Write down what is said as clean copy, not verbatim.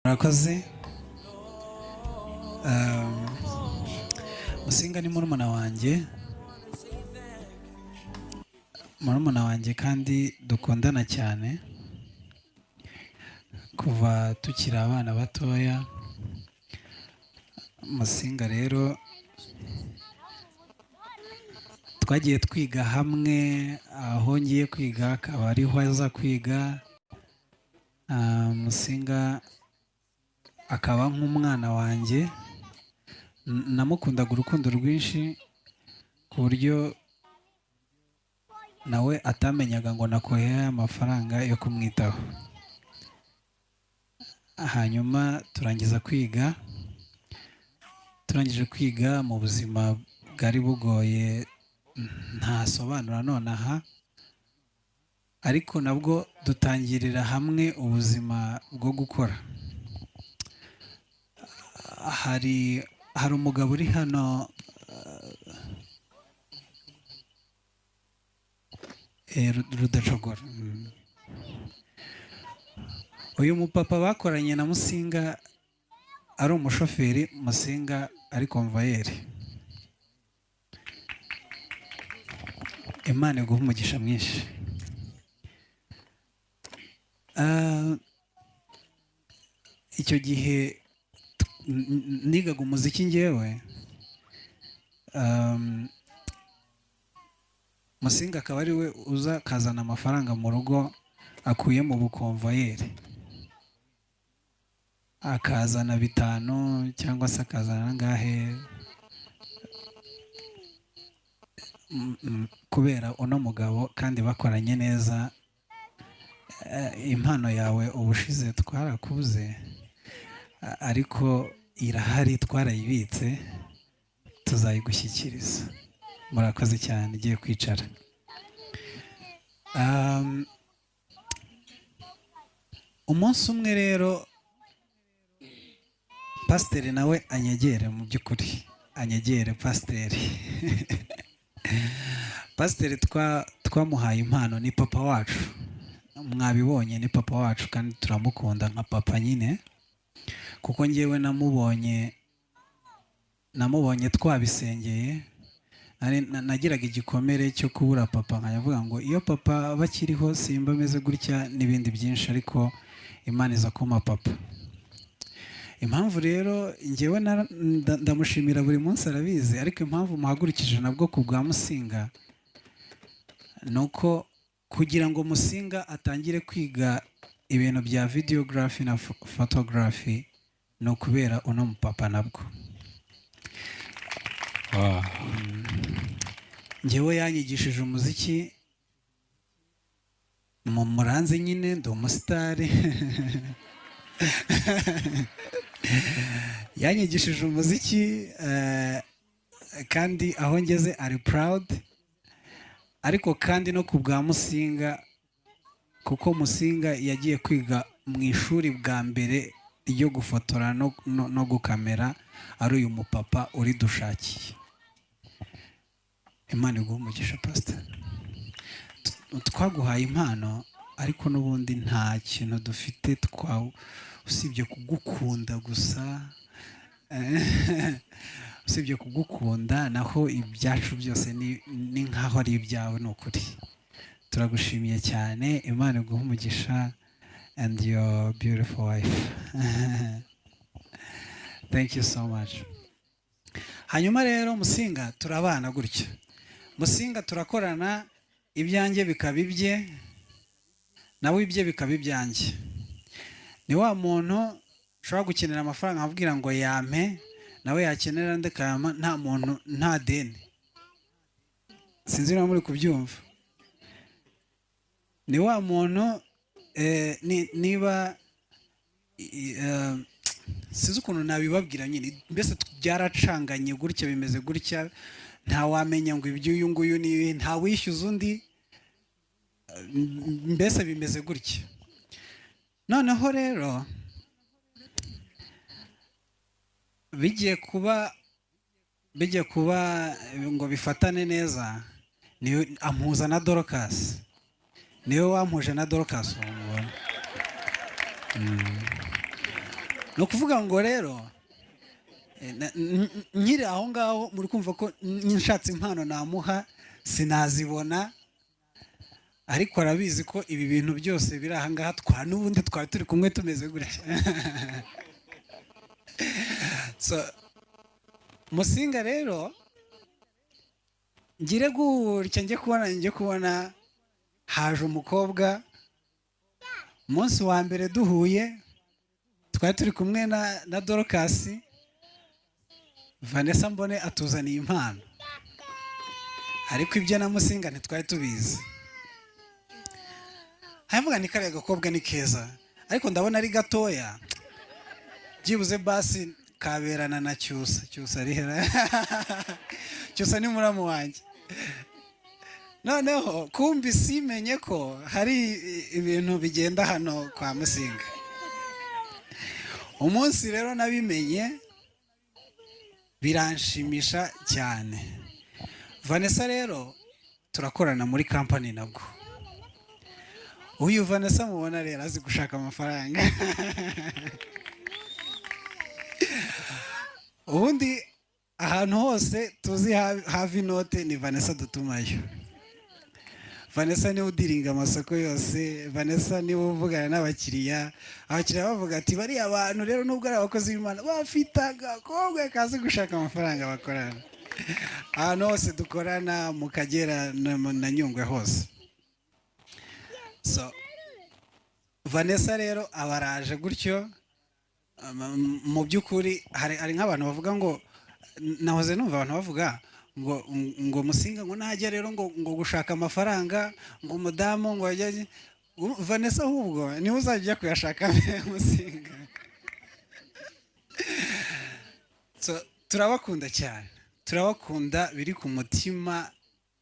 Murakoze. Musinga ni murumuna wanjye kandi dukundana cyane kuva tukiri abana batoya. Musinga rero twagiye twiga hamwe, aho ngiye kwiga akaba ariho aza kwiga. Musinga akaba nk'umwana wanjye, namukundaga urukundo rwinshi ku buryo nawe atamenyaga ngo nakohe amafaranga yo kumwitaho. Hanyuma turangije kwiga mu buzima bwari bugoye ntasobanura nonaha, ariko nabwo dutangirira hamwe ubuzima bwo gukora. Hari umugabo uri hano Rudacogora. Uyu mupapa bakoranye na Musinga ari umushoferi, Musinga ari konvayeri. Imana iguhe umugisha mwinshi. Icyo gihe nigaga umuziki njyewe, Musinga akaba ari we uza akazana amafaranga mu rugo akuye mu bukonvayeri, akazana 5 cyangwa se akazana angahe, kubera uno mugabo kandi bakoranye neza. Impano yawe ubushize twarakuze, ariko irahari, twarayibitse, tuzayigushyikiriza. Murakoze cyane, igiye kwicara. Umunsi umwe rero pasiteri nawe anyegere, mu by'ukuri anyegere pasiteri. Pasiteri twamuhaye impano, ni papa wacu, mwabibonye, ni papa wacu kandi turamukunda nka papa nyine, kuko njyewe namubonye twabisengeye. Nagiraga igikomere cyo kubura papa, nkavuga ngo iyo papa bakiriho simba ameze gutya n'ibindi byinshi, ariko Imana iza kuma papa. Impamvu rero njyewe ndamushimira buri munsi, arabizi, ariko impamvu muhagurukije nabwo ku bwa Musinga ni uko kugira ngo Musinga atangire kwiga ibintu bya videography na photography ni ukubera uno mupapa nabwo. Njyewe yanyigishije umuziki, muranze nyine ndi umusitari. Yanyigishije umuziki kandi aho ngeze ari proud, ariko kandi no ku bwa Musinga, kuko Musinga yagiye kwiga mu ishuri bwa mbere ryo gufotora no gukamera, ari uyu mupapa uri dushakiye. Imana iguhe umugisha pastor. Twaguhaye impano, ariko n'ubundi nta kintu dufite usibye kugukunda gusa. Usibye kugukunda, naho ibyacu byose ni nkaho ari ibyawe. Ni ukuri turagushimiye cyane. Imana iguhe umugisha and your beautiful wife. Thank you so much. Hanyuma rero Musinga turabana gutyo. Musinga turakorana, ibyanjye bikaba ibye, nawe ibye bikaba ibyanjye. Ni wa muntu ushobora gukenera amafaranga nkabwira ngo yampe, nawe yakenera ndekayama, nta muntu, nta deni. Sinzi niba muri kubyumva. Ni wa muntu niba sinzi ukuntu nabibabwira nyine, mbese byaracanganye gutya, bimeze gutya, nta wamenya ngo iby'uyu nguyu ni, nta wishyuza undi, mbese bimeze gutya. Noneho rero bigiye kuba ngo bifatane neza, ni ampuza na Dorcas. niwe wampuje na Dorcas. ni ukuvuga ngo rero nkiri aho ngaho muri kumva ko nshatse impano namuha sinazibona, ariko arabizi ko ibi bintu byose biri aha ngaha n'ubundi twari turi kumwe tumeze gutya. Musinga rero ngire gutya njye kubona haje umukobwa. Umunsi wa mbere duhuye twari turi kumwe na Dorokasi. Vanessa mbone atuzaniye impano, ariko ibyo na Musinga ntitwari tubizi. Havuga ni kariya gakobwa ni keza, ariko ndabona ari gatoya, byibuze basi kaberana na Cyusa rihera. Cyusa ni muramu wanjye. Noneho kumbi simenye ko hari ibintu bigenda hano kwa Musinga. Umunsi rero nabimenye biranshimisha cyane. Vanessa rero turakorana muri company nabwo. Uyu Vanessa mubona rero azi gushaka amafaranga. Ubundi ahantu hose tuzi havi note ni Vanessa dutumayo. Vanessa niwe udiringa amasoko yose. Vanessa niwe uvugana n'abakiriya. Abakiriya bavuga ati bari abantu rero nubwo ari abakozi b'Imana bafite agakobwa kazi gushaka amafaranga bakorana. Ahantu hose dukorana mu Kagera na Nyungwe hose. Vanessa rero abaraje gutyo. Mu by'ukuri hari nk'abantu bavuga ngo, nahoze numva abantu bavuga ngo Musinga ngo najya rero ngo gushaka amafaranga ngo umudamu ngo ajye. Vanessa ahubwo niwe uzajya kuyashaka Musinga. Turabakunda cyane, turabakunda biri ku mutima